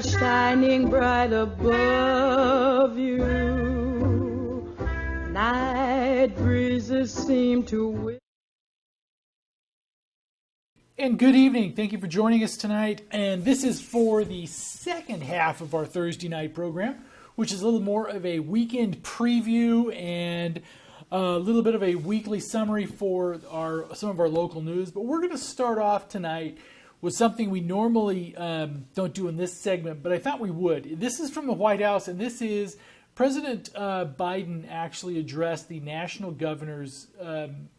Shining bright above you, night breezes seem to whisper. And good evening. Thank you for joining us tonight. And this is for the second half of our Thursday night program, which is a little more of a weekend preview and a little bit of a weekly summary for some of our local news. But we're going to start off tonight with something we normally don't do in this segment, but I thought we would. This is from the White House, and this is President Biden actually addressed the National Governors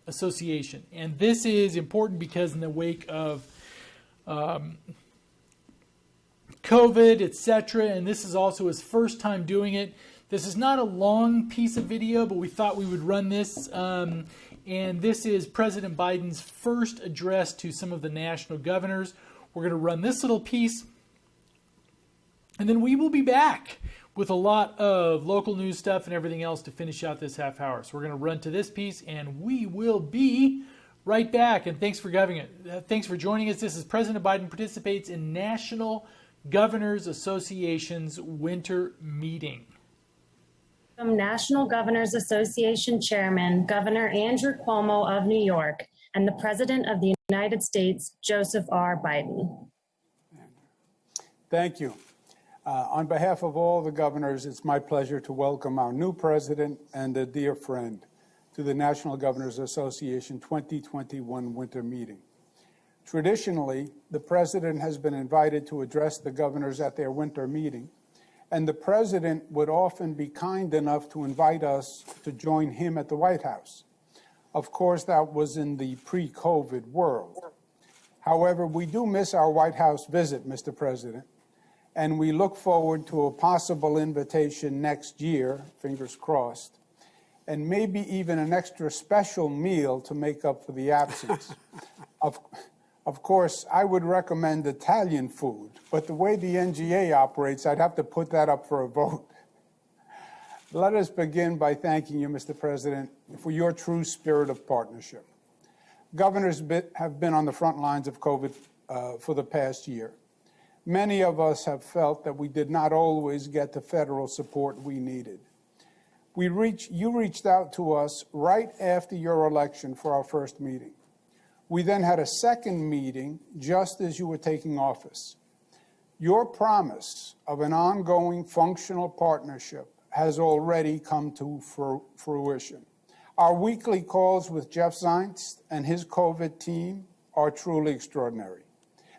Association. And this is important because in the wake of COVID, etc., and this is also his first time doing it. This is not a long piece of video, but we thought we would run this. And this is President Biden's first address to some of the national governors. We're going to run this little piece, and then we will be back with a lot of local news stuff and everything else to finish out this half hour. So we're going to run to this piece, and we will be right back. And thanks for thanks for joining us. This is President Biden participates in National Governors Association's winter meeting. From National Governors Association Chairman, Governor Andrew Cuomo of New York, and the President of the United States, Joseph R. Biden. Thank you. On behalf of all the governors, it's my pleasure to welcome our new president and a dear friend to the National Governors Association 2021 winter meeting. Traditionally, the president has been invited to address the governors at their winter meeting, and the president would often be kind enough to invite us to join him at the White House. Of course, that was in the pre-COVID world. However, we do miss our White House visit, Mr. President, and we look forward to a possible invitation next year, fingers crossed, and maybe even an extra special meal to make up for the absence. Of course, I would recommend Italian food, but the way the NGA operates, I'd have to put that up for a vote. Let us begin by thanking you, Mr. President, for your true spirit of partnership. Governors have been on the front lines of COVID for the past year. Many of us have felt that we did not always get the federal support we needed. You reached out to us right after your election for our first meeting. We then had a second meeting just as you were taking office. Your promise of an ongoing functional partnership has already come to fruition. Our weekly calls with Jeff Zients and his COVID team are truly extraordinary.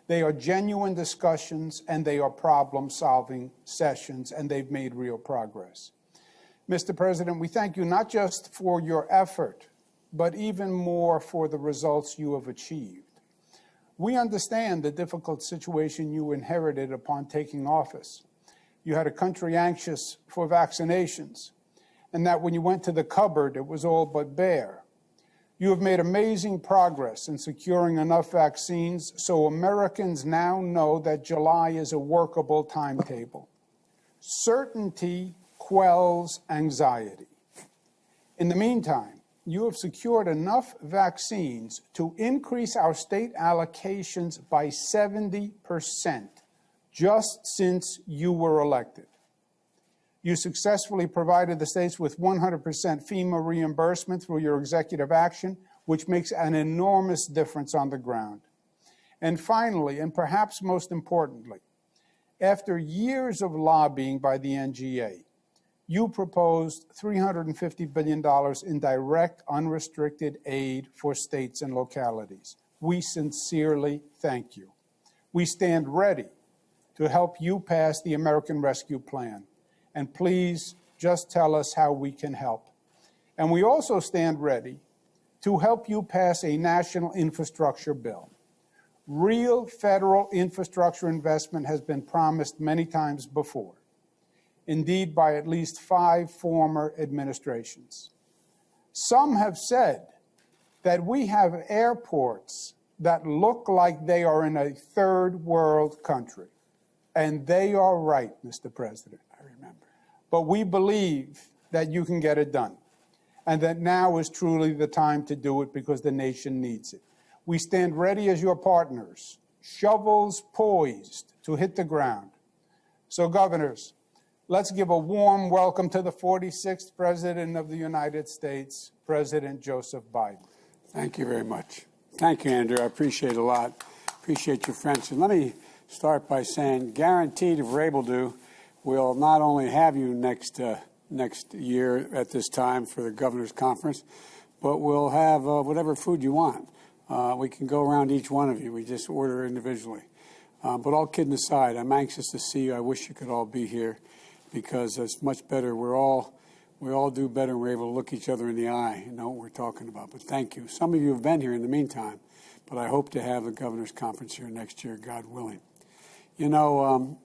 They are genuine discussions and they are problem-solving sessions, and they've made real progress. Mr. President, we thank you not just for your effort, but even more for the results you have achieved. We understand the difficult situation you inherited upon taking office. You had a country anxious for vaccinations, and that when you went to the cupboard, it was all but bare. You have made amazing progress in securing enough vaccines so Americans now know that July is a workable timetable. Certainty quells anxiety. In the meantime, you have secured enough vaccines to increase our state allocations by 70% just since you were elected. You successfully provided the states with 100% FEMA reimbursement through your executive action, which makes an enormous difference on the ground. And finally, and perhaps most importantly, after years of lobbying by the NGA, you proposed $350 billion in direct, unrestricted aid for states and localities. We sincerely thank you. We stand ready to help you pass the American Rescue Plan. And please just tell us how we can help. And we also stand ready to help you pass a national infrastructure bill. Real federal infrastructure investment has been promised many times before. Indeed, by at least 5 former administrations. Some have said that we have airports that look like they are in a third world country. And they are right, Mr. President, I remember. But we believe that you can get it done, and that now is truly the time to do it because the nation needs it. We stand ready as your partners, shovels poised to hit the ground. So, governors, let's give a warm welcome to the 46th President of the United States, President Joseph Biden. Thank you very much. Thank you, Andrew. I appreciate it a lot. Appreciate your friendship. Let me start by saying, guaranteed, if we're able to, we'll not only have you next year at this time for the Governor's Conference, but we'll have whatever food you want. We can go around each one of you. We just order individually. But all kidding aside, I'm anxious to see you. I wish you could all be here because it's much better. We all do better when we're able to look each other in the eye and know what we're talking about. But thank you. Some of you have been here in the meantime, but I hope to have the Governor's Conference here next year, God willing. You know,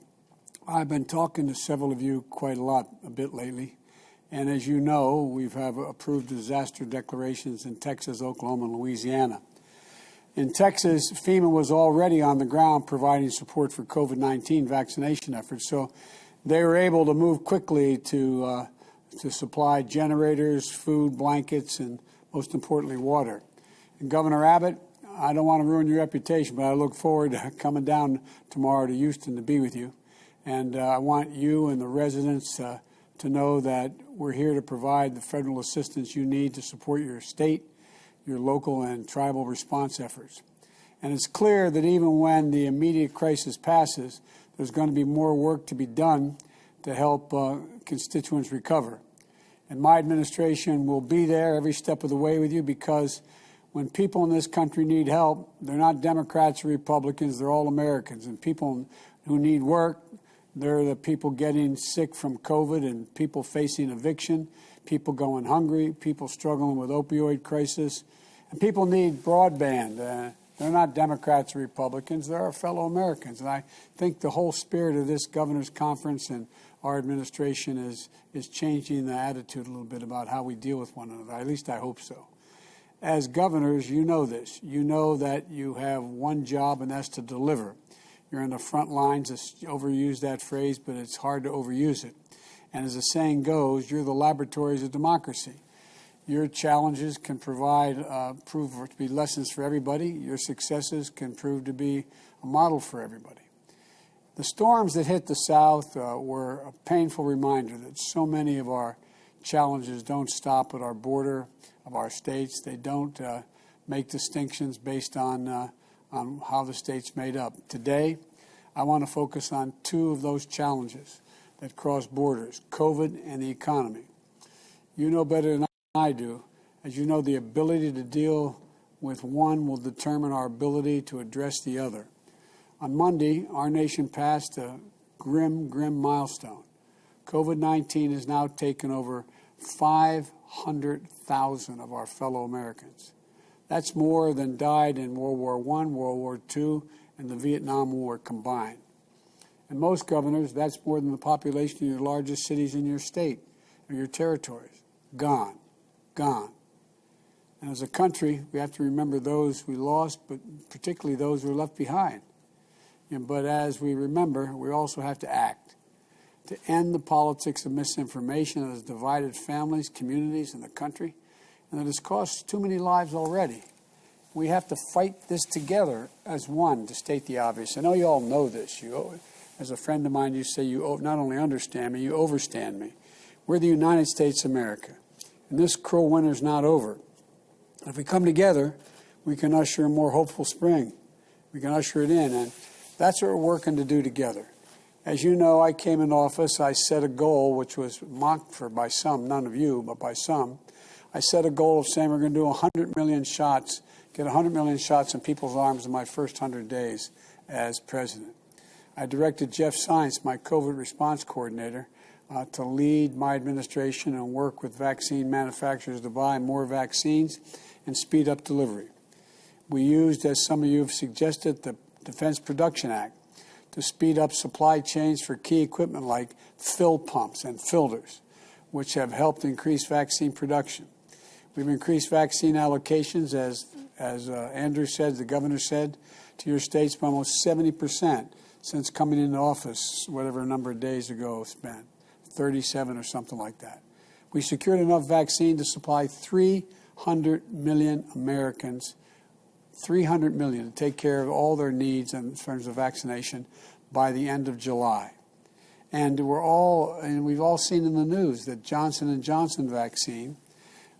I've been talking to several of you quite a bit lately. And as you know, we've approved disaster declarations in Texas, Oklahoma, and Louisiana. In Texas, FEMA was already on the ground providing support for COVID-19 vaccination efforts, so they were able to move quickly to supply generators, food, blankets, and most importantly, water. And Governor Abbott, I don't want to ruin your reputation, but I look forward to coming down tomorrow to Houston to be with you. And I want you and the residents to know that we're here to provide the federal assistance you need to support your state, your local and tribal response efforts. And it's clear that even when the immediate crisis passes, there's going to be more work to be done to help constituents recover. And my administration will be there every step of the way with you because when people in this country need help, they're not Democrats or Republicans, they're all Americans. And people who need work, they're the people getting sick from COVID and people facing eviction, people going hungry, people struggling with opioid crisis, and people need broadband. They're not Democrats or Republicans, they're our fellow Americans. And I think the whole spirit of this Governor's Conference and our administration is changing the attitude a little bit about how we deal with one another. At least I hope so. As governors, you know this. You know that you have one job, and that's to deliver. You're in the front lines. I overuse that phrase, but it's hard to overuse it. And as the saying goes, you're the laboratories of democracy. Your challenges can prove to be lessons for everybody. Your successes can prove to be a model for everybody. The storms that hit the South were a painful reminder that so many of our challenges don't stop at our border of our states. They don't make distinctions based on how the state's made up. Today, I want to focus on two of those challenges that cross borders, COVID and the economy. You know better than I do. As you know, the ability to deal with one will determine our ability to address the other. On Monday, our nation passed a grim milestone. COVID-19 has now taken over 500,000 of our fellow Americans. That's more than died in World War I, World War II, and the Vietnam War combined. And most governors, that's more than the population of your largest cities in your state or your territories. Gone. And as a country, we have to remember those we lost, but particularly those who were left behind. But as we remember, we also have to act to end the politics of misinformation that has divided families, communities, and the country, and that has cost too many lives already. We have to fight this together as one, to state the obvious. I know you all know this. As a friend of mine, you say you not only understand me, you overstand me. We're the United States of America, and this cruel winter's not over. If we come together, we can usher a more hopeful spring. We can usher it in, and that's what we're working to do together. As you know, I came in office, I set a goal, which was mocked for by some, none of you, but by some. I set a goal of saying we're going to do 100 million shots, get 100 million shots in people's arms in my first 100 days as president. I directed Jeff Zients, my COVID response coordinator, to lead my administration and work with vaccine manufacturers to buy more vaccines and speed up delivery. We used, as some of you have suggested, the Defense Production Act to speed up supply chains for key equipment like fill pumps and filters, which have helped increase vaccine production. We've increased vaccine allocations, as Andrew said, the governor said, to your states by almost 70% since coming into office, whatever number of days ago it's been, 37 or something like that. We secured enough vaccine to supply 300 million Americans, 300 million, to take care of all their needs in terms of vaccination by the end of July. And we've all seen in the news that Johnson & Johnson vaccine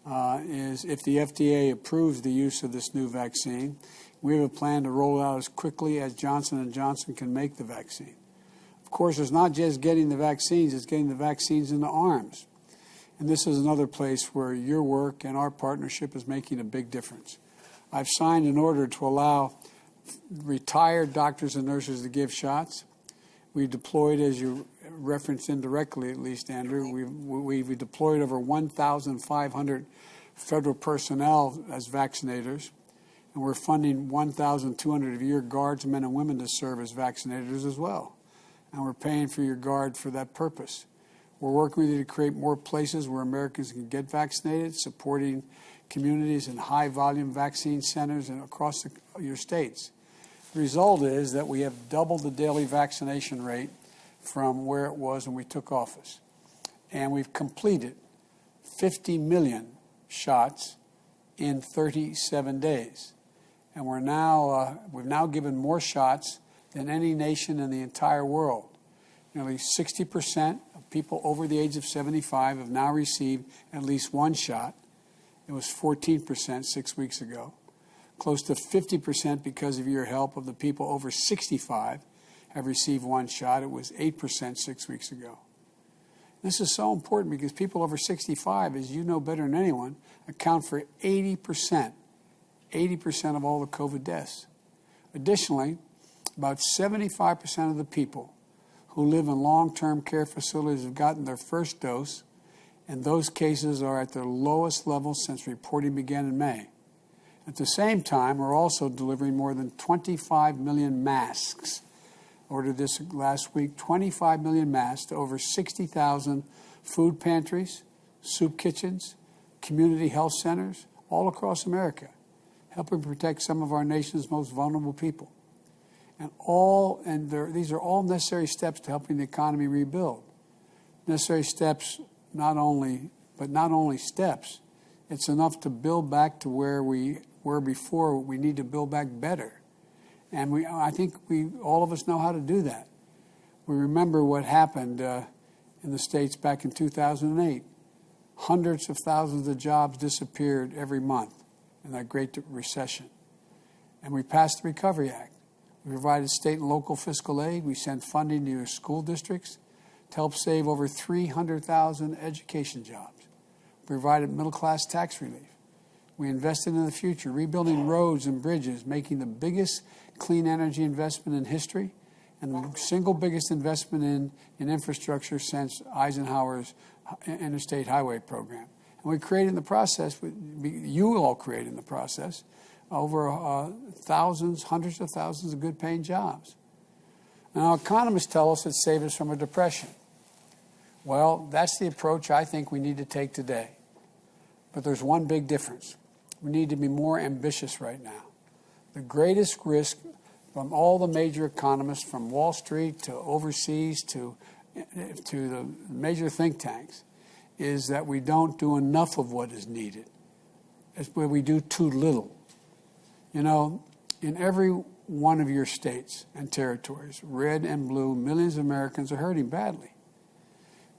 is, if the FDA approves the use of this new vaccine, we have a plan to roll it out as quickly as Johnson & Johnson can make the vaccine. Of course, it's not just getting the vaccines, it's getting the vaccines into arms. And this is another place where your work and our partnership is making a big difference. I've signed an order to allow retired doctors and nurses to give shots. We deployed, as you referenced indirectly at least, Andrew, we deployed over 1,500 federal personnel as vaccinators, and we're funding 1,200 of your guards, men and women, to serve as vaccinators as well. And we're paying for your guard for that purpose. We're working with you to create more places where Americans can get vaccinated, supporting communities and high-volume vaccine centers and across your states. The result is that we have doubled the daily vaccination rate from where it was when we took office. And we've completed 50 million shots in 37 days. And we've now given more shots than any nation in the entire world. Nearly 60% of people over the age of 75 have now received at least one shot. It was 14% 6 weeks ago. Close to 50% because of your help of the people over 65 have received one shot. It was 8% 6 weeks ago. This is so important because people over 65, as you know better than anyone, account for 80% of all the COVID deaths. Additionally, about 75% of the people who live in long-term care facilities have gotten their first dose, and those cases are at their lowest level since reporting began in May. At the same time, we're also delivering more than 25 million masks. Ordered this last week, 25 million masks to over 60,000 food pantries, soup kitchens, community health centers all across America, helping protect some of our nation's most vulnerable people. These are all necessary steps to helping the economy rebuild. Necessary steps, not only steps. It's enough to build back to where we were before. We need to build back better. And I think all of us know how to do that. We remember what happened in the States back in 2008. Hundreds of thousands of jobs disappeared every month in that Great Recession. And we passed the Recovery Act. We provided state and local fiscal aid. We sent funding to your school districts to help save over 300,000 education jobs. We provided middle-class tax relief. We invested in the future, rebuilding roads and bridges, making the biggest clean energy investment in history and the single biggest investment in infrastructure since Eisenhower's interstate highway program. And we created in the process, you all created in the process, over hundreds of thousands of good-paying jobs. Now, economists tell us it saved us from a depression. Well, that's the approach I think we need to take today. But there's one big difference. We need to be more ambitious right now. The greatest risk from all the major economists, from Wall Street to overseas to the major think tanks, is that we don't do enough of what is needed. It's where we do too little. You know, in every one of your states and territories, red and blue, millions of Americans are hurting badly.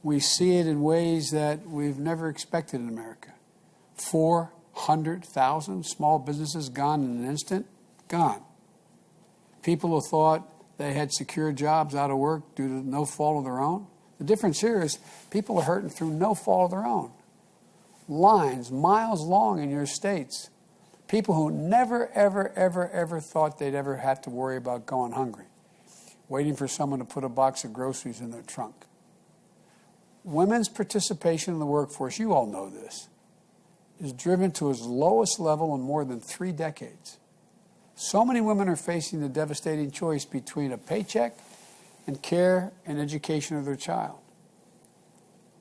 We see it in ways that we've never expected in America. 400,000 small businesses gone in an instant, gone. People who thought they had secure jobs out of work due to no fault of their own. The difference here is people are hurting through no fault of their own. Lines miles long in your states. People who never, ever, ever, ever thought they'd ever have to worry about going hungry, waiting for someone to put a box of groceries in their trunk. Women's participation in the workforce, you all know this, is driven to its lowest level in more than 3 decades. So many women are facing the devastating choice between a paycheck and care and education of their child.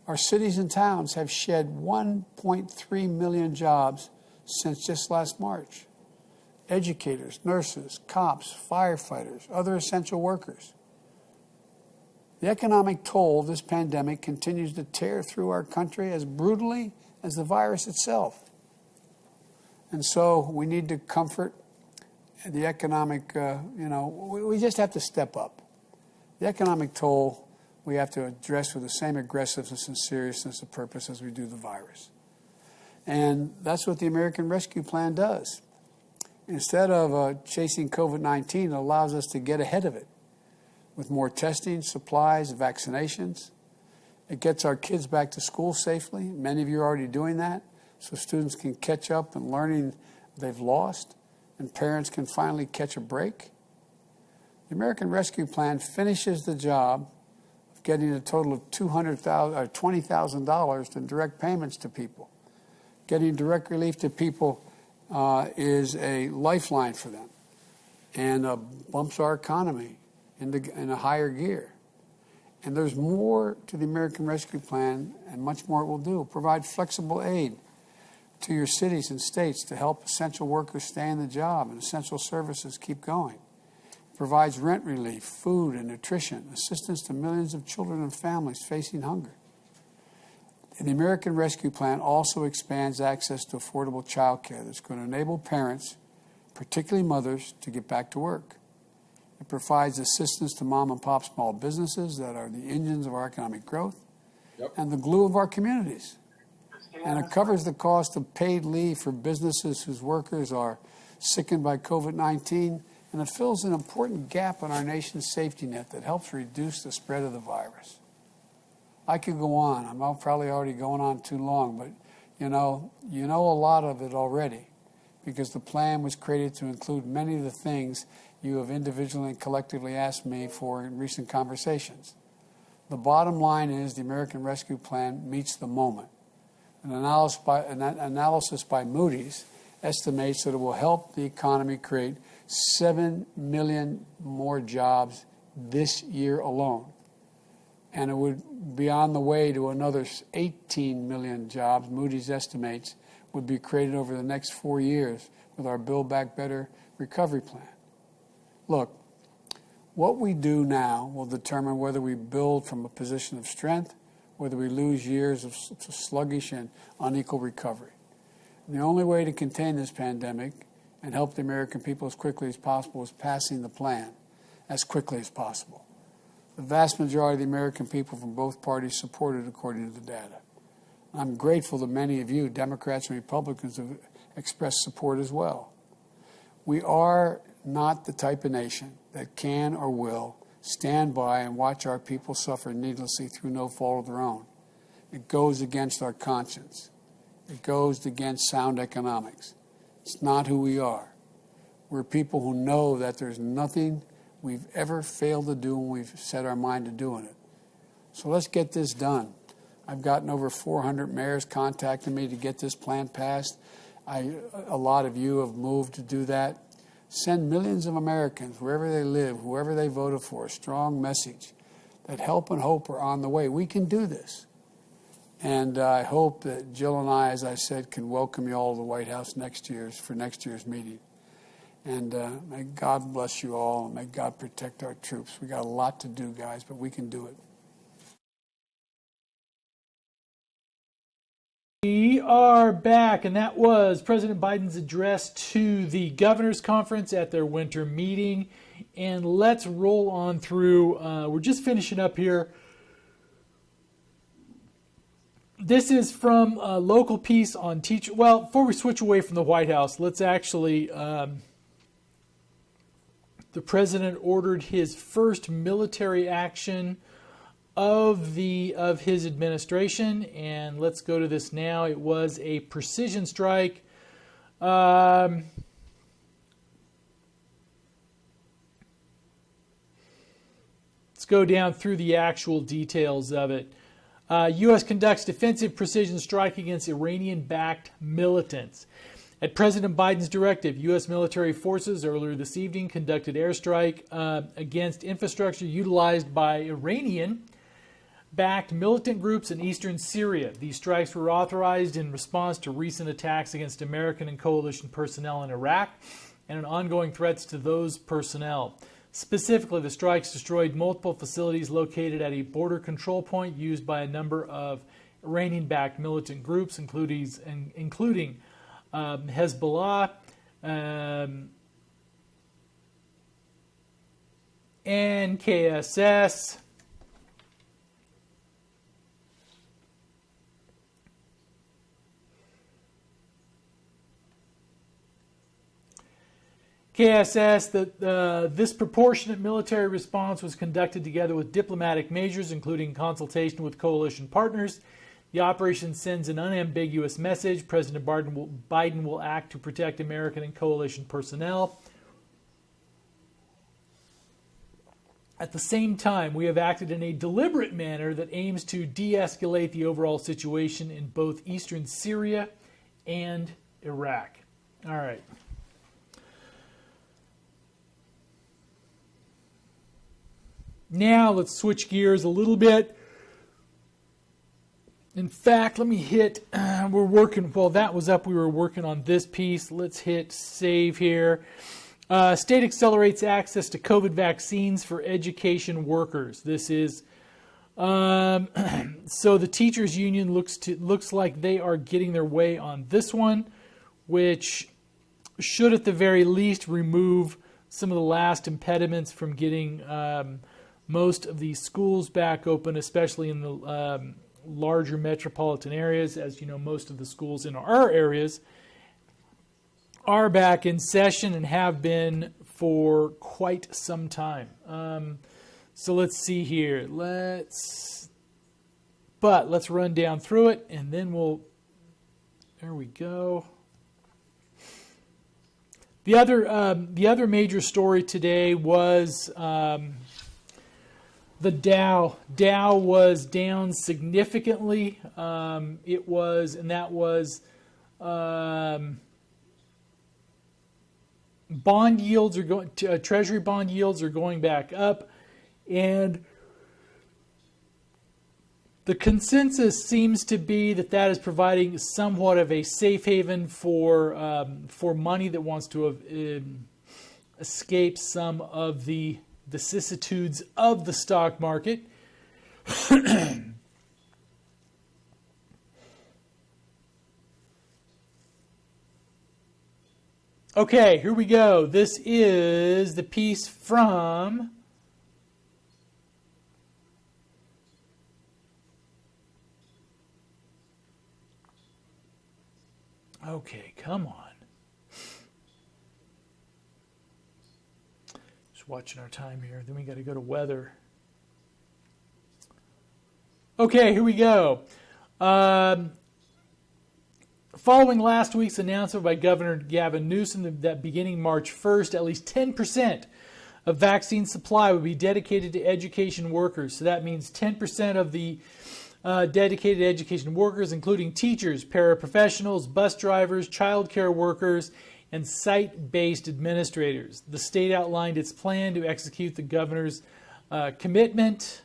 Our cities and towns have shed 1.3 million jobs since just last March. Educators, nurses, cops, firefighters, other essential workers. The economic toll of this pandemic continues to tear through our country as brutally as the virus itself. And so we need to comfort the economic, we just have to step up. The economic toll we have to address with the same aggressiveness and seriousness of purpose as we do the virus. And that's what the American Rescue Plan does. Instead of chasing COVID-19, it allows us to get ahead of it with more testing, supplies, vaccinations. It gets our kids back to school safely. Many of you are already doing that, so students can catch up in learning they've lost, and parents can finally catch a break. The American Rescue Plan finishes the job of getting a total of $20,000 in direct payments to people. Getting direct relief to people is a lifeline for them and bumps our economy in a higher gear. And there's more to the American Rescue Plan, and much more it will do. Provide flexible aid to your cities and states to help essential workers stay in the job and essential services keep going. It provides rent relief, food and nutrition, assistance to millions of children and families facing hunger. And the American Rescue Plan also expands access to affordable child care that's going to enable parents, particularly mothers, to get back to work. It provides assistance to mom and pop small businesses that are the engines of our economic growth and the glue of our communities. And it covers the cost of paid leave for businesses whose workers are sickened by COVID-19, and it fills an important gap in our nation's safety net that helps reduce the spread of the virus. I could go on. I'm probably already going on too long, but you know a lot of it already, because the plan was created to include many of the things you have individually and collectively asked me for in recent conversations. The bottom line is the American Rescue Plan meets the moment. An analysis by Moody's estimates that it will help the economy create 7 million more jobs this year alone. And it would be on the way to another 18 million jobs, Moody's estimates, would be created over the next 4 years with our Build Back Better recovery plan. Look, what we do now will determine whether we build from a position of strength, whether we lose years of sluggish and unequal recovery. And the only way to contain this pandemic and help the American people as quickly as possible is passing the plan as quickly as possible. The vast majority of the American people from both parties support it according to the data. I'm grateful that many of you, Democrats and Republicans, have expressed support as well. We are not the type of nation that can or will stand by and watch our people suffer needlessly through no fault of their own. It goes against our conscience. It goes against sound economics. It's not who we are. We're people who know that there's nothing we've ever failed to do when we've set our mind to doing it. So let's get this done. I've gotten over 400 mayors contacting me to get this plan passed. A lot of you have moved to do that. Send millions of Americans, wherever they live, whoever they voted for, a strong message that help and hope are on the way. We can do this. And I hope that Jill and I, as I said, can welcome you all to the White House for next year's meeting. And may God bless you all, and may God protect our troops. We got a lot to do, guys, but we can do it. We are back, and that was President Biden's address to the Governors Conference at their winter meeting. And let's roll on through. We're just finishing up here. This is from a local piece on teacher. Well, before we switch away from the White House, let's actually. The president ordered his first military action of his administration, and let's go to this now. It was a precision strike. Let's go down through the actual details of it. U.S. conducts defensive precision strike against Iranian-backed militants. At President Biden's directive, U.S. military forces earlier this evening conducted airstrike against infrastructure utilized by Iranian-backed militant groups in eastern Syria. These strikes were authorized in response to recent attacks against American and coalition personnel in Iraq and ongoing threats to those personnel. Specifically, the strikes destroyed multiple facilities located at a border control point used by a number of Iranian-backed militant groups, including Hezbollah, NKSS, KSS, this proportionate military response was conducted together with diplomatic measures, including consultation with coalition partners. The operation sends an unambiguous message. President Biden will act to protect American and coalition personnel. At the same time, we have acted in a deliberate manner that aims to de-escalate the overall situation in both eastern Syria and Iraq. All right. Now let's switch gears a little bit. In fact, let me hit, that was up, we were working on this piece. Let's hit save here. State accelerates access to COVID vaccines for education workers. This is, so the teachers union looks like they are getting their way on this one, which should at the very least remove some of the last impediments from getting most of these schools back open, especially in the larger metropolitan areas. As you know, most of the schools in our areas are back in session and have been for quite some time. So let's see here. Let's run down through it, and then there we go. The other major story today was the Dow. Dow was down significantly. Bond yields are going. Treasury bond yields are going back up, and the consensus seems to be that is providing somewhat of a safe haven for money that wants to escape some of the vicissitudes of the stock market. Okay, here we go. This is the piece from okay, come on. Just watching our time here. Then we got to go to weather. Okay, here we go. Following last week's announcement by Governor Gavin Newsom that beginning March 1st, at least 10% of vaccine supply would be dedicated to education workers. So that means 10% of the dedicated education workers, including teachers, paraprofessionals, bus drivers, childcare workers, and site-based administrators. The state outlined its plan to execute the governor's commitment.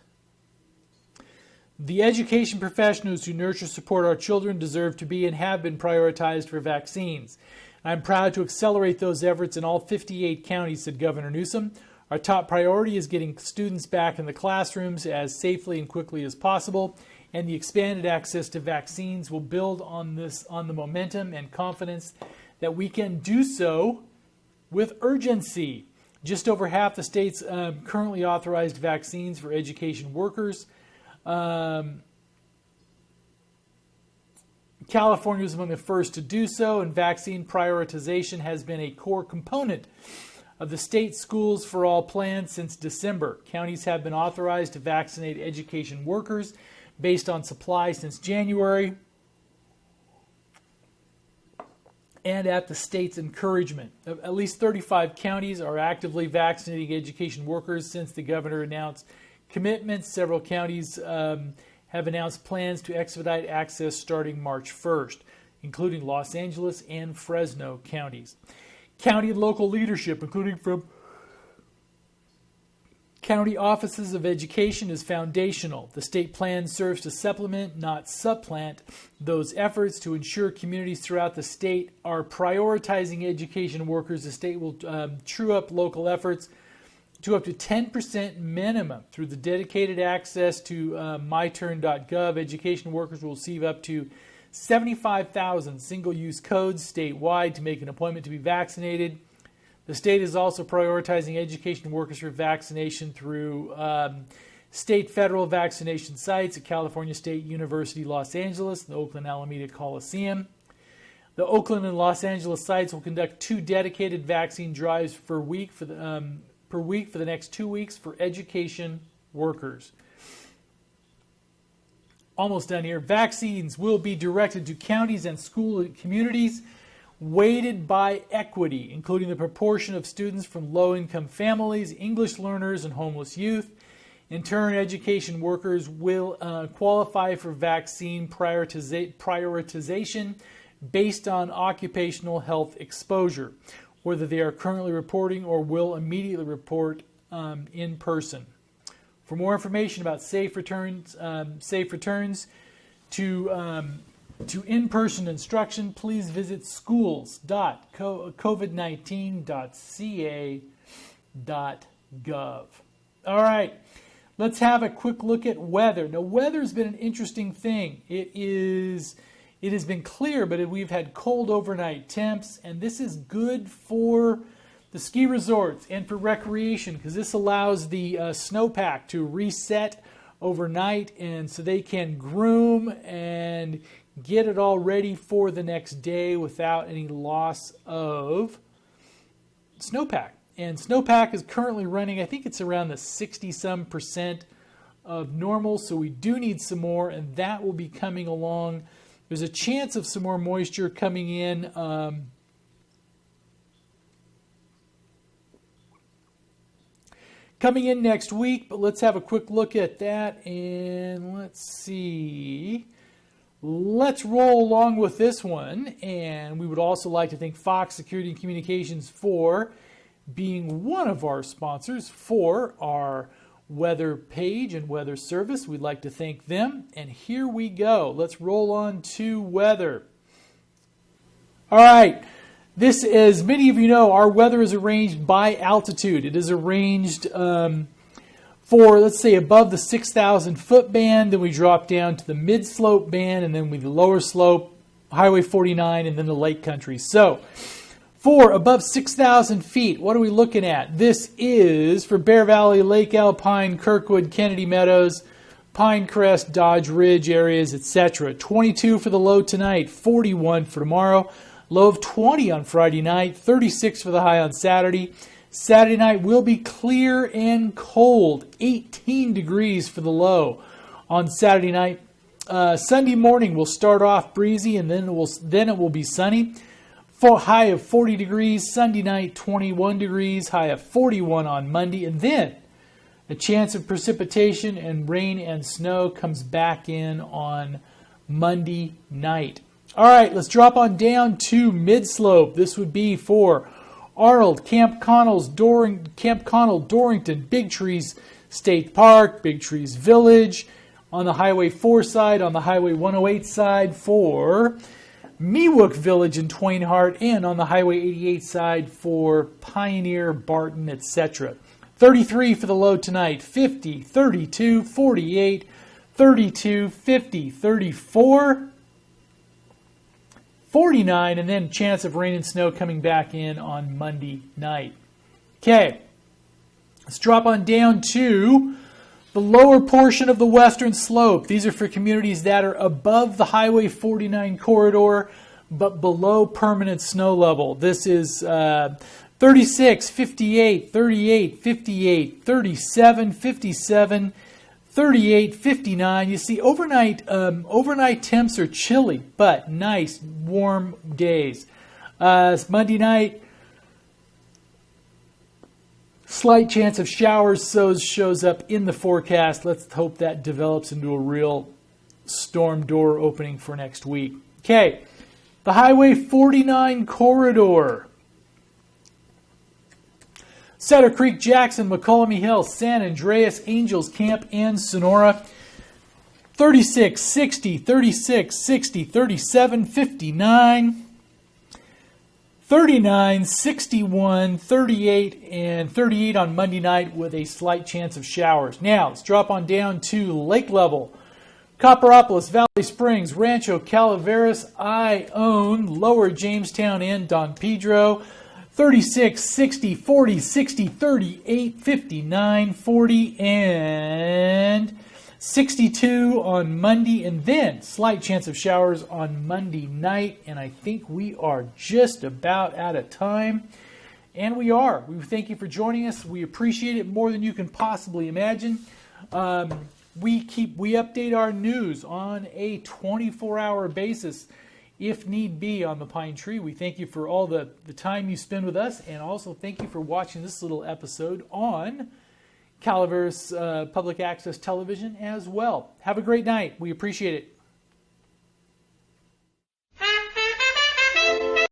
The education professionals who nurture and support our children deserve to be and have been prioritized for vaccines. I'm proud to accelerate those efforts in all 58 counties, said Governor Newsom. Our top priority is getting students back in the classrooms as safely and quickly as possible, and the expanded access to vaccines will build on the momentum and confidence that we can do so with urgency. Just over half the states currently authorized vaccines for education workers. California was among the first to do so, and vaccine prioritization has been a core component of the state Schools for All plan since December. Counties have been authorized to vaccinate education workers based on supply since January, and at the state's encouragement. At least 35 counties are actively vaccinating education workers since the governor announced commitments. Several counties have announced plans to expedite access starting March 1st, including Los Angeles and Fresno counties. County and local leadership, including from county offices of education, is foundational. The state plan serves to supplement, not supplant, those efforts to ensure communities throughout the state are prioritizing education workers. The state will true up local efforts to up to 10% minimum through the dedicated access to myturn.gov. Education workers will receive up to 75,000 single-use codes statewide to make an appointment to be vaccinated. The state is also prioritizing education workers for vaccination through state federal vaccination sites at California State University, Los Angeles, the Oakland Alameda Coliseum. The Oakland and Los Angeles sites will conduct 2 dedicated vaccine drives per week for the next 2 weeks for education workers. Almost done here. Vaccines will be directed to counties and school communities weighted by equity, including the proportion of students from low-income families, English learners, and homeless youth. In turn, education workers will qualify for vaccine prioritization based on occupational health exposure, whether they are currently reporting or will immediately report in person. For more information about safe returns to in-person instruction, please visit schools.covid19.ca.gov. All right, let's have a quick look at weather. Now, weather's been an interesting thing. It has been clear, but we've had cold overnight temps, and this is good for the ski resorts and for recreation because this allows the snowpack to reset overnight, and so they can groom and get it all ready for the next day without any loss of snowpack. And snowpack is currently running, I think it's around the 60-some% of normal, so we do need some more, and that will be coming along. There's a chance of some more moisture coming in next week, but let's have a quick look at that, and let's see. Let's roll along with this one, and we would also like to thank Fox Security and Communications for being one of our sponsors for our weather page and weather service. We'd like to thank them, and here we go. Let's roll on to weather. All right. This, as many of you know, our weather is arranged by altitude. It is arranged for, let's say, above the 6,000 foot band, then we drop down to the mid-slope band, and then the lower slope, Highway 49, and then the lake country. So, for above 6,000 feet, what are we looking at? This is for Bear Valley, Lake Alpine, Kirkwood, Kennedy Meadows, Pinecrest, Dodge Ridge areas, etc. 22 for the low tonight, 41 for tomorrow. Low of 20 on Friday night, 36 for the high on Saturday. Saturday night will be clear and cold, 18 degrees for the low on Saturday night. Sunday morning will start off breezy, and then it will be sunny. High of 40 degrees, Sunday night 21 degrees, high of 41 on Monday, and then a chance of precipitation and rain and snow comes back in on Monday night. All right, let's drop on down to mid-slope. This would be for Arnold, Camp Connell, Dorrington, Big Trees State Park, Big Trees Village, on the Highway 4 side, on the Highway 108 side for Meewook Village and Twain Harte, and on the Highway 88 side for Pioneer, Barton, etc. 33 for the low tonight, 50, 32, 48, 32, 50, 34, 49, and then chance of rain and snow coming back in on Monday night. Okay, let's drop on down to the lower portion of the western slope. These are for communities that are above the Highway 49 corridor, but below permanent snow level. This is 36, 58, 38, 58, 37, 57, 38, 59. You see, overnight temps are chilly, but nice, warm days. Monday night, slight chance of showers shows up in the forecast. Let's hope that develops into a real storm door opening for next week. Okay, the Highway 49 corridor. Cedar Creek, Jackson, McCollum Hill, San Andreas, Angels Camp, and Sonora. 36, 60, 36, 60, 37, 59, 39, 61, 38, and 38 on Monday night with a slight chance of showers. Now, let's drop on down to lake level. Copperopolis, Valley Springs, Rancho Calaveras, Ione, Lower Jamestown, and Don Pedro. 36, 60, 40, 60, 38, 59, 40, and 62 on Monday, and then slight chance of showers on Monday night. And I think we are just about out of time. And we are. We thank you for joining us. We appreciate it more than you can possibly imagine. We update our news on a 24-hour basis, if need be, on the Pine Tree. We thank you for all the time you spend with us, and also thank you for watching this little episode on Calaveras Public Access Television as well. Have a great night. We appreciate it.